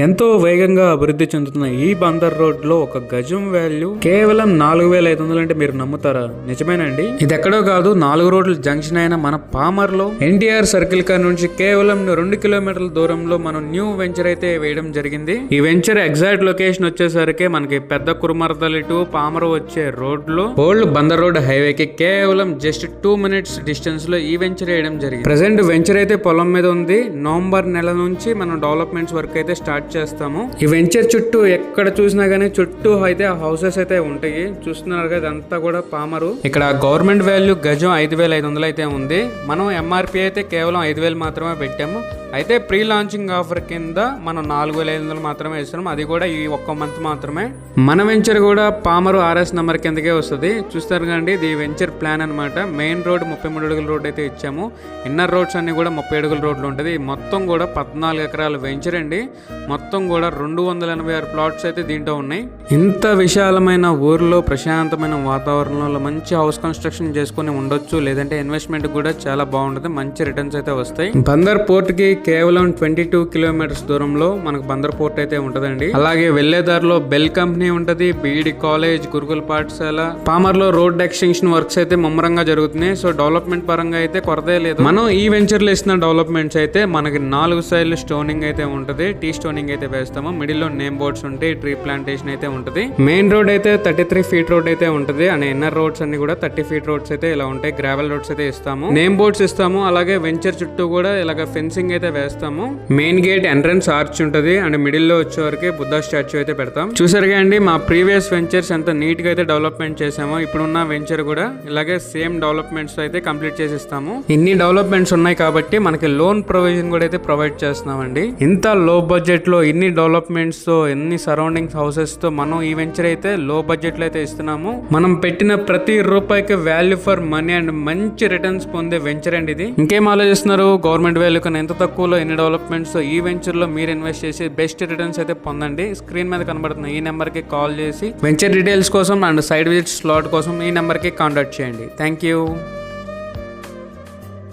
ఎంతో వేగంగా అభివృద్ధి చెందుతున్న ఈ బందర్ రోడ్ లో ఒక గజం వాల్యూ కేవలం 4500 అంటే మీరు నమ్ముతారా? నిజమేనండి. ఇది ఎక్కడో కాదు, 4 రోడ్ల జంక్షన్ అయిన మన పామర్ లో ఎన్టీఆర్ సర్కిల్ కాడ నుంచి కేవలం 2 కిలోమీటర్ల దూరంలో మనం న్యూ వెంచర్ అయితే వేయడం జరిగింది. ఈ వెంచర్ ఎగ్జాక్ట్ లొకేషన్ వచ్చేసరికి మనకి పెద్ద కురుమర్దలి టు పామర్ వచ్చే రోడ్ లో ఓల్డ్ బందర్ రోడ్ హైవే కి కేవలం జస్ట్ 2 మినిట్స్ డిస్టెన్స్ లో ఈ వెంచర్ వేయడం జరిగింది. ప్రెసెంట్ వెంచర్ అయితే పొలం మీద ఉంది. నవంబర్ నెల నుంచి మనం డెవలప్మెంట్స్ వర్క్ అయితే స్టార్ట్ చేస్తాము. ఈ వెంచర్ చుట్టూ ఎక్కడ చూసినా గానీ చుట్టూ అయితే హౌసెస్ అయితే ఉంటాయి. చూస్తున్నారు కదా, ఇదంతా కూడా పామరు. ఇక్కడ గవర్నమెంట్ వాల్యూ గజం 5500 అయితే ఉంది. మనం ఎంఆర్పి అయితే కేవలం 5000 మాత్రమే పెట్టాము. అయితే ప్రీ లాంచింగ్ ఆఫర్ కింద మనం 4500 మాత్రమే ఇస్తున్నాం. అది కూడా ఈ ఒక్క మంత్ మాత్రమే. మన వెంచర్ కూడా పామరు RS నెంబర్ కిందకే వస్తుంది. చూస్తారు కండి, ఇది వెంచర్ ప్లాన్ అనమాట. మెయిన్ రోడ్ 33 అడుగుల రోడ్ అయితే ఇచ్చాము. ఇన్నర్ రోడ్స్ అన్ని కూడా 30 అడుగుల రోడ్లు ఉంటుంది. మొత్తం కూడా 14 ఎకరాల వెంచర్ అండి. మొత్తం కూడా 286 ప్లాట్స్ అయితే దీంట్లో ఉన్నాయి. ఇంత విశాలమైన ఊర్లో ప్రశాంతమైన వాతావరణంలో మంచి హౌస్ కన్స్ట్రక్షన్ చేసుకుని ఉండొచ్చు. లేదంటే ఇన్వెస్ట్మెంట్ కూడా చాలా బాగుంటుంది. మంచి రిటర్న్స్ అయితే వస్తాయి. బందర్ పోర్ట్ కి కేవలం 22 కిలోమీటర్స్ దూరంలో మనకు బందర్ పోర్ట్ అయితే ఉంటదండి. అలాగే వెళ్లే దారిలో బెల్ కంపెనీ ఉంటది, బీఈడి కాలేజ్, గురుకుల పాఠశాల. పామర్ లో రోడ్ ఎక్స్టెన్షన్ వర్క్స్ అయితే ముమ్మరంగా జరుగుతున్నాయి. సో డెవలప్మెంట్ పరంగా అయితే కొరతే లేదు. మనం ఈ వెంచర్ లో ఇస్తున్న డెవలప్మెంట్స్ అయితే మనకి 4 సైడ్లు స్టోనింగ్ అయితే ఉంటది. టీ స్టోనింగ్ అయితే వేస్తాము. మిడిల్ లో నేమ్ బోర్డ్స్ ఉంటాయి. ట్రీ ప్లాంటేషన్ అయితే ఉంటది. మెయిన్ రోడ్ అయితే 33 ఫీట్ రోడ్ అయితే ఉంటది. అండ్ ఇన్నర్ రోడ్స్ అన్ని కూడా 30 ఫీట్ రోడ్స్ అయితే ఇలా ఉంటాయి. గ్రావెల్ రోడ్స్ అయితే ఇస్తాము. నేమ్ బోర్డ్స్ ఇస్తాము. అలాగే వెంచర్ చుట్టూ కూడా ఇలాగ ఫెన్సింగ్ అయితే వేస్తాము. మెయిన్ గేట్ ఎంట్రన్స్ ఆర్చ్ ఉంటది. అండ్ మిడిల్ లో వచ్చే వరకు బుద్ధ స్టాచ్యూ అయితే పెడతాం. చూసారుగా అండి, మా ప్రీవియస్ వెంచర్స్ ఎంత నీట్ గా అయితే డెవలప్మెంట్ చేసామో ఇప్పుడున్న వెంచర్ కూడా ఇలాగే సేమ్ డెవలప్మెంట్స్ అయితే కంప్లీట్ చేసి ఇస్తాము. ఇన్ని డెవలప్మెంట్స్ ఉన్నాయి కాబట్టి మనకి లోన్ ప్రొవిజన్ కూడా అయితే ప్రొవైడ్ చేస్తున్నామండి. ఇంత లో బడ్జెట్ లో ఇన్ని డెవలప్మెంట్స్ తో, ఎన్ని సరౌండింగ్ హౌసెస్ తో మనం ఈ వెంచర్ అయితే లో బడ్జెట్ లో అయితే ఇస్తున్నాము. మనం పెట్టిన ప్రతి రూపాయికి వాల్యూ ఫర్ మనీ అండ్ మంచి రిటర్న్స్ పొందే వెంచర్ అండి ఇది. ఇంకేం ఆలోచిస్తున్నారు? గవర్నమెంట్ వాల్యూ కన్నా ఎంత తక్కువలో ఎన్ని డెవలప్మెంట్స్ ఈ వెంచర్ లో మీరు ఇన్వెస్ట్ చేసి బెస్ట్ రిటర్న్స్ అయితే పొందండి. స్క్రీన్ మీద కనబడుతున్న ఈ నెంబర్ కి కాల్ చేసి వెంచర్ డీటెయిల్స్ కోసం అండ్ సైడ్ విజిట్ స్లాట్ కోసం ఈ నెంబర్ కి కాంటాక్ట్ చేయండి. Thank you.